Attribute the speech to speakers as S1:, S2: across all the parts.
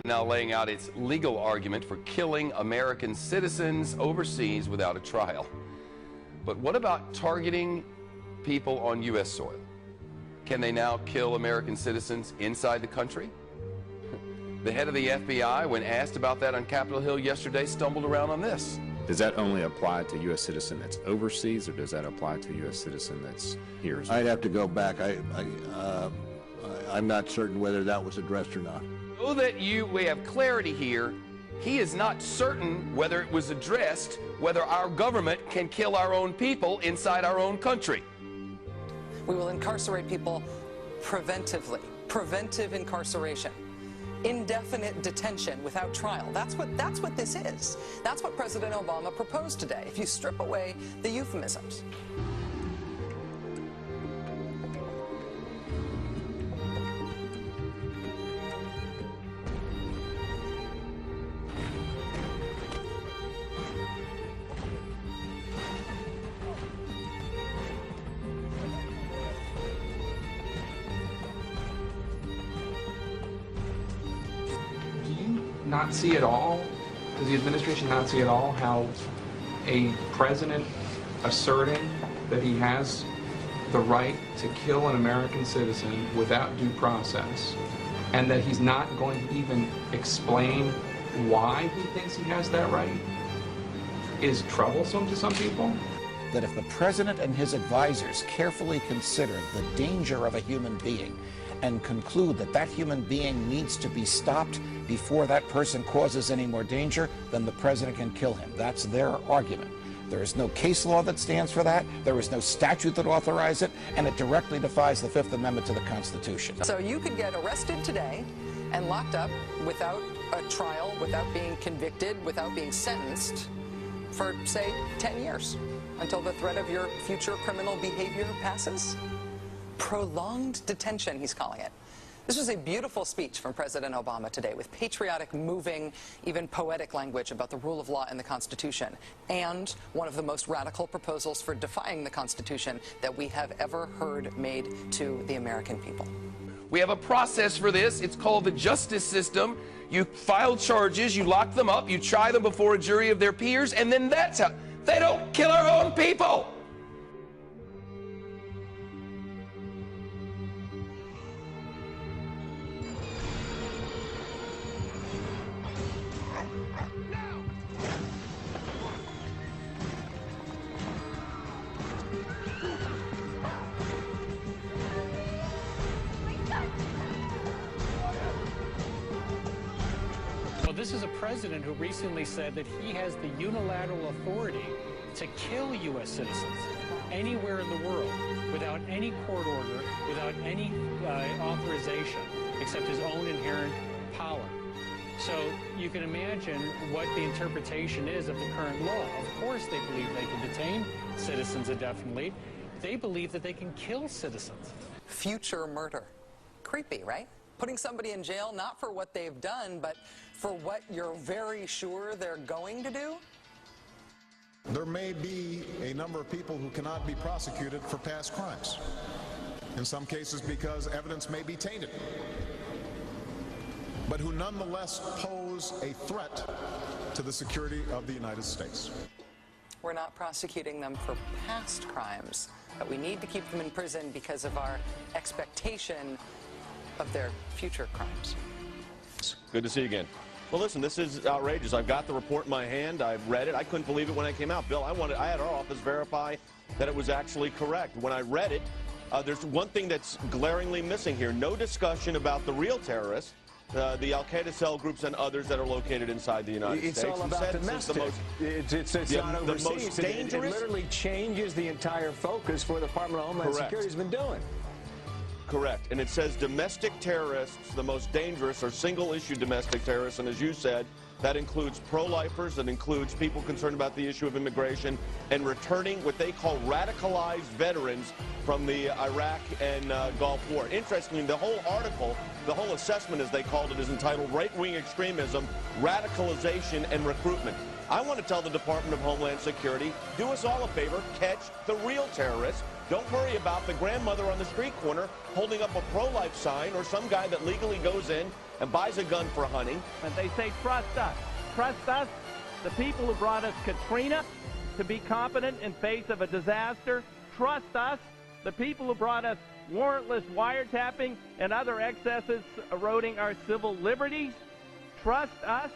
S1: Now laying out its legal argument for killing American citizens overseas without a trial. But what about targeting people on U.S. soil? Can they now kill American citizens inside the country? The head of the FBI, when asked about that on Capitol Hill yesterday, stumbled around on this.
S2: Does that only apply to a U.S. citizen that's overseas, or does that apply to a U.S. citizen that's here?
S3: I'd have to go back. I'm not certain whether that was addressed or not.
S1: So that we have clarity here, he is not certain whether it was addressed, whether our government can kill our own people inside our own country.
S4: We will incarcerate people preventively, preventive incarceration, indefinite detention without trial. That's what this is. That's what President Obama proposed today, if you strip away the euphemisms.
S5: Not see at all? Does the administration not see at all how a president asserting that he has the right to kill an American citizen without due process, and that he's not going to even explain why he thinks he has that right, is troublesome to some people?
S6: That if the president and his advisors carefully consider the danger of a human being and conclude that that human being needs to be stopped before that person causes any more danger, then the president can kill him. That's their argument. There is no case law that stands for that. There is no statute that authorizes it, and it directly defies the Fifth Amendment to the Constitution.
S4: So you could get arrested today and locked up without a trial, without being convicted, without being sentenced for, say, 10 years until the threat of your future criminal behavior passes. Prolonged detention, he's calling it. This was a beautiful speech from President Obama today with patriotic, moving, even poetic language about the rule of law and the Constitution, and one of the most radical proposals for defying the Constitution that we have ever heard made to the American people.
S1: We have a process for this. It's called the justice system. You file charges, you lock them up, you try them before a jury of their peers, and then that's how they don't kill our own people.
S7: This is a president who recently said that he has the unilateral authority to kill U.S. citizens anywhere in the world without any court order, without any authorization, except his own inherent power. So you can imagine what the interpretation is of the current law. Of course they believe they can detain citizens indefinitely. They believe that they can kill citizens.
S4: Future murder. Creepy, right? Putting somebody in jail not for what they've done, but for what you're very sure they're going to do?
S8: There may be a number of people who cannot be prosecuted for past crimes. In some cases because evidence may be tainted, but who nonetheless pose a threat to the security of the United States.
S4: We're not prosecuting them for past crimes, but we need to keep them in prison because of our expectation of their future crimes.
S9: Good to see you again. Well, listen, this is outrageous. I've got the report in my hand. I've read it. I couldn't believe it when it came out. Bill, I had our office verify that it was actually correct. When I read it, there's one thing that's glaringly missing here. No discussion about the real terrorists, the Al-Qaeda cell groups and others that are located inside the United States.
S10: It's all about domestic. It's not overseas.
S9: The most dangerous.
S10: It literally changes the entire focus for the Department of Homeland Security has been doing.
S9: Correct. And it says domestic terrorists, the most dangerous, are single-issue domestic terrorists. And as you said, that includes pro-lifers, that includes people concerned about the issue of immigration, and returning what they call radicalized veterans from the Iraq and Gulf War. Interestingly, the whole article, the whole assessment, as they called it, is entitled Right-Wing Extremism, Radicalization, and Recruitment. I want to tell the Department of Homeland Security, do us all a favor, catch the real terrorists. Don't worry about the grandmother on the street corner holding up a pro-life sign or some guy that legally goes in and buys a gun for hunting.
S11: And they say, trust us. Trust us, the people who brought us Katrina, to be competent in face of a disaster. Trust us, the people who brought us warrantless wiretapping and other excesses eroding our civil liberties. Trust us.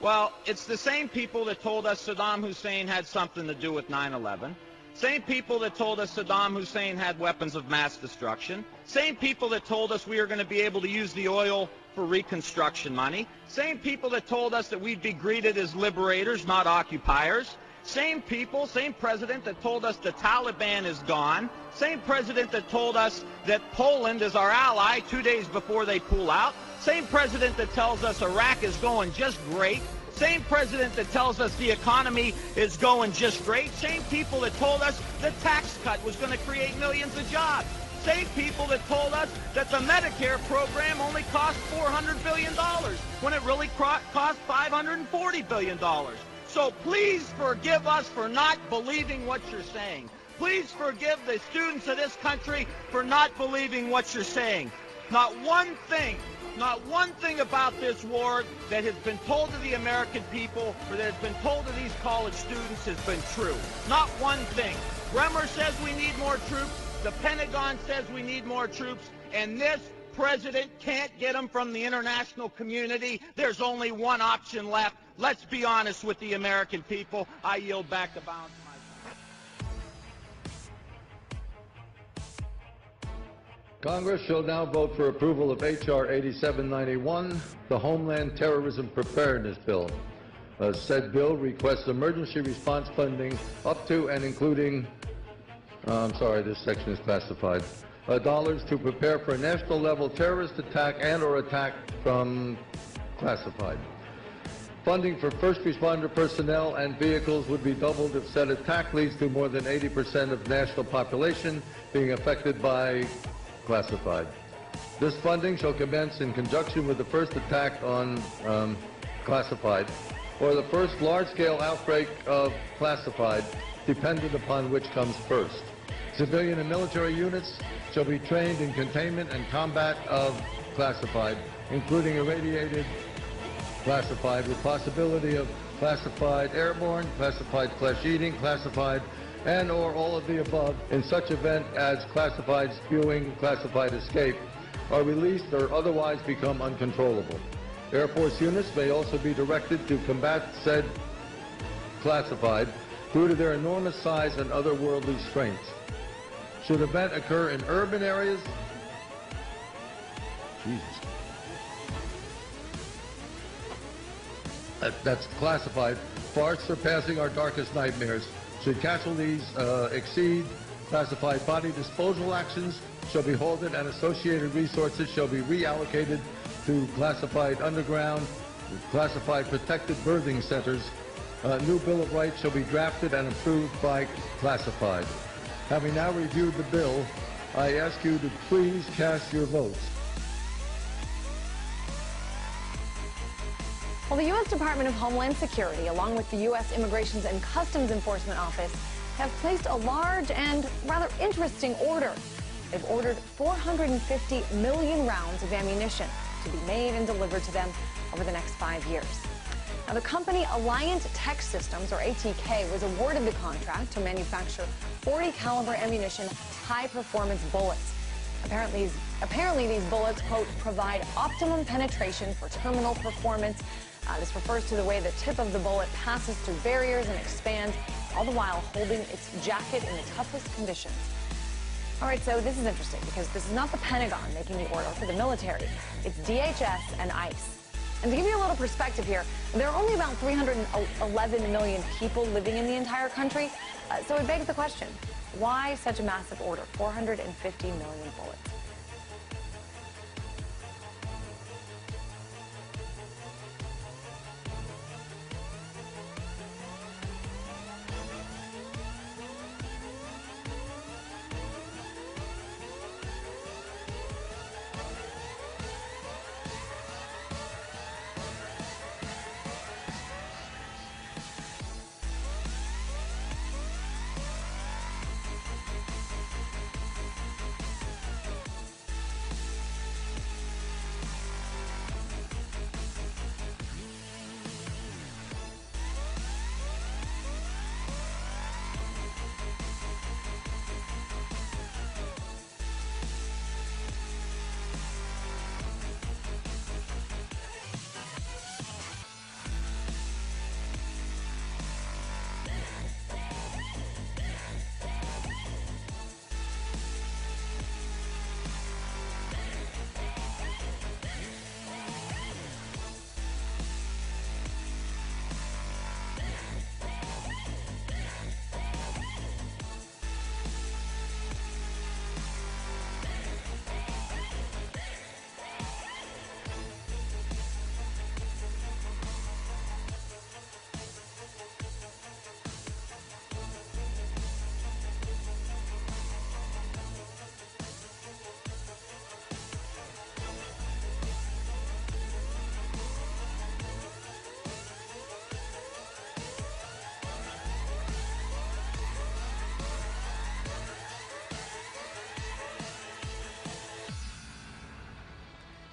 S12: Well, it's the same people that told us Saddam Hussein had something to do with 9/11. Same people that told us Saddam Hussein had weapons of mass destruction. Same people that told us we were going to be able to use the oil for reconstruction money. Same people that told us that we'd be greeted as liberators, not occupiers. Same people, same president that told us the Taliban is gone. Same president that told us that Poland is our ally 2 days before they pull out. Same president that tells us Iraq is going just great. Same president that tells us the economy is going just great. Same people that told us the tax cut was going to create millions of jobs. Same people that told us that the Medicare program only cost $400 billion when it really cost $540 billion. So please forgive us for not believing what you're saying. Please forgive the students of this country for not believing what you're saying. Not one thing about this war that has been told to the American people or that has been told to these college students has been true. Not one thing. Bremer says we need more troops. The Pentagon says we need more troops. And this president can't get them from the international community. There's only one option left. Let's be honest with the American people. I yield back the balance of my time.
S13: Congress shall now vote for approval of H.R. 8791, the Homeland Terrorism Preparedness Bill. Said bill requests emergency response funding up to and including, this section is classified, dollars to prepare for a national level terrorist attack and or attack from classified. Funding for first responder personnel and vehicles would be doubled if said attack leads to more than 80% of national population being affected by classified. This funding shall commence in conjunction with the first attack on classified or the first large-scale outbreak of classified, dependent upon which comes first. Civilian and military units shall be trained in containment and combat of classified, including irradiated classified with possibility of classified airborne, classified flesh-eating, classified and or all of the above in such event as classified spewing, classified escape are released or otherwise become uncontrollable. Air Force units may also be directed to combat said classified due to their enormous size and otherworldly strengths. Should event occur in urban areas, that's classified, far surpassing our darkest nightmares. Should casualties exceed, classified body disposal actions shall be halted and associated resources shall be reallocated to classified underground, classified protected birthing centers. A new Bill of Rights shall be drafted and approved by classified. Having now reviewed the bill, I ask you to please cast your votes.
S14: Well, the U.S. Department of Homeland Security, along with the U.S. Immigration and Customs Enforcement Office, have placed a large and rather interesting order. They've ordered 450 million rounds of ammunition to be made and delivered to them over the next 5 years. Now, the company Alliant Tech Systems, or ATK, was awarded the contract to manufacture 40 caliber ammunition high-performance bullets. Apparently these bullets, quote, provide optimum penetration for terminal performance. This refers to the way the tip of the bullet passes through barriers and expands, all the while holding its jacket in the toughest conditions. All right, so this is interesting because this is not the Pentagon making the order for the military. It's DHS and ICE. And to give you a little perspective here, there are only about 311 million people living in the entire country. So it begs the question, why such a massive order, 450 million bullets?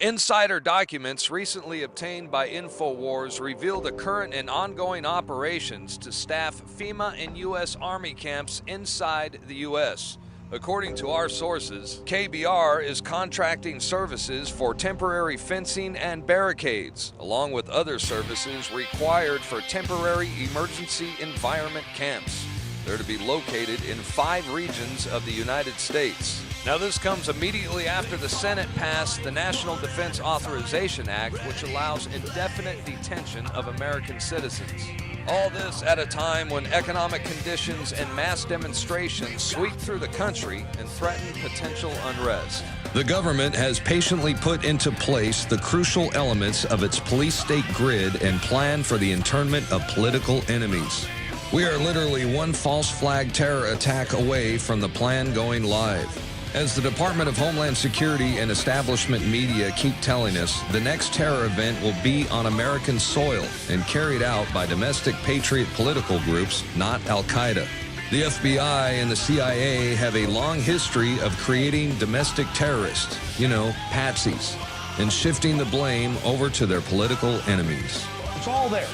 S15: Insider documents recently obtained by InfoWars reveal the current and ongoing operations to staff FEMA and U.S. Army camps inside the U.S. According to our sources, KBR is contracting services for temporary fencing and barricades, along with other services required for temporary emergency environment camps. They're to be located in 5 regions of the United States. Now, this comes immediately after the Senate passed the National Defense Authorization Act, which allows indefinite detention of American citizens. All this at a time when economic conditions and mass demonstrations sweep through the country and threaten potential unrest. The government has patiently put into place the crucial elements of its police state grid and plan for the internment of political enemies. We are literally one false flag terror attack away from the plan going live. As the Department of Homeland Security and establishment media keep telling us, the next terror event will be on American soil and carried out by domestic patriot political groups, not Al-Qaeda. The FBI and the CIA have a long history of creating domestic terrorists, patsies, and shifting the blame over to their political enemies.
S16: It's all there.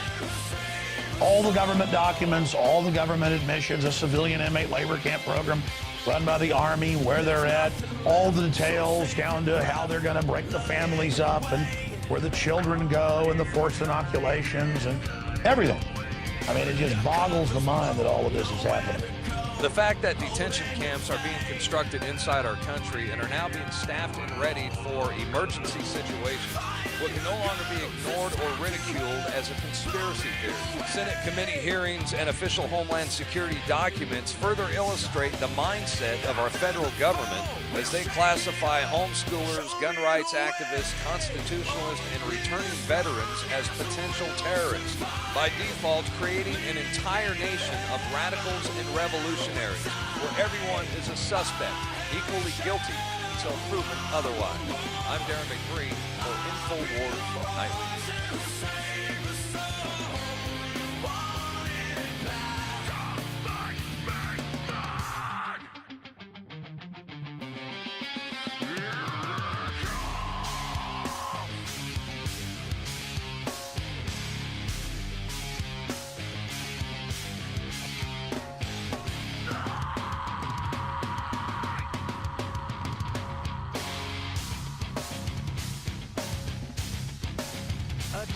S16: All the government documents, all the government admissions, a civilian inmate labor camp program run by the Army, where they're at, all the details down to how they're going to break the families up and where the children go and the forced inoculations and everything. I mean, it just boggles the mind that all of this is happening.
S15: The fact that detention camps are being constructed inside our country and are now being staffed and readied for emergency situations what can no longer be ignored or ridiculed as a conspiracy theory. Senate committee hearings and official Homeland Security documents further illustrate the mindset of our federal government as they classify homeschoolers, gun rights activists, constitutionalists, and returning veterans as potential terrorists, by default creating an entire nation of radicals and revolutionaries, where everyone is a suspect, equally guilty until proven otherwise. I'm Darren McBree for InfoWars Nightly News.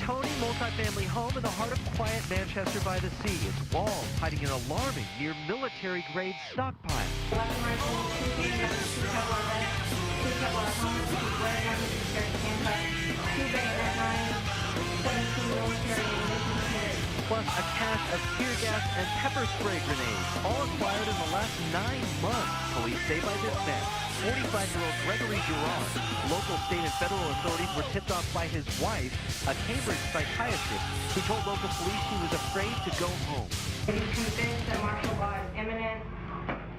S17: Tony multifamily home in the heart of quiet Manchester by the sea. Its walls hiding an alarming near military-grade stockpile. Plus a cache of tear gas and pepper spray grenades, all acquired in the last 9 months, police say by this man, 45-year-old Gregory Girard. Local, state, and federal authorities were tipped off by his wife, a Cambridge psychiatrist, who told local police she was afraid to go home.
S18: He's convinced that martial law is imminent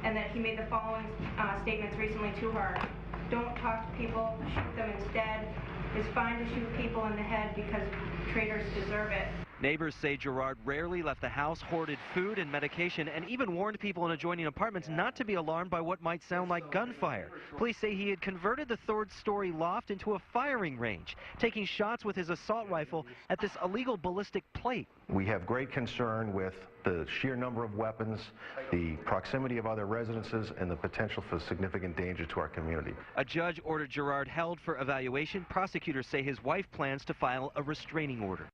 S18: and that he made the following statements recently to her. Don't talk to people, shoot them instead. It's fine to shoot people in the head because traitors deserve it.
S17: Neighbors say Girard rarely left the house, hoarded food and medication, and even warned people in adjoining apartments not to be alarmed by what might sound like gunfire. Police say he had converted the third-story loft into a firing range, taking shots with his assault rifle at this illegal ballistic plate.
S19: We have great concern with the sheer number of weapons, the proximity of other residences, and the potential for significant danger to our community.
S17: A judge ordered Girard held for evaluation. Prosecutors say his wife plans to file a restraining order.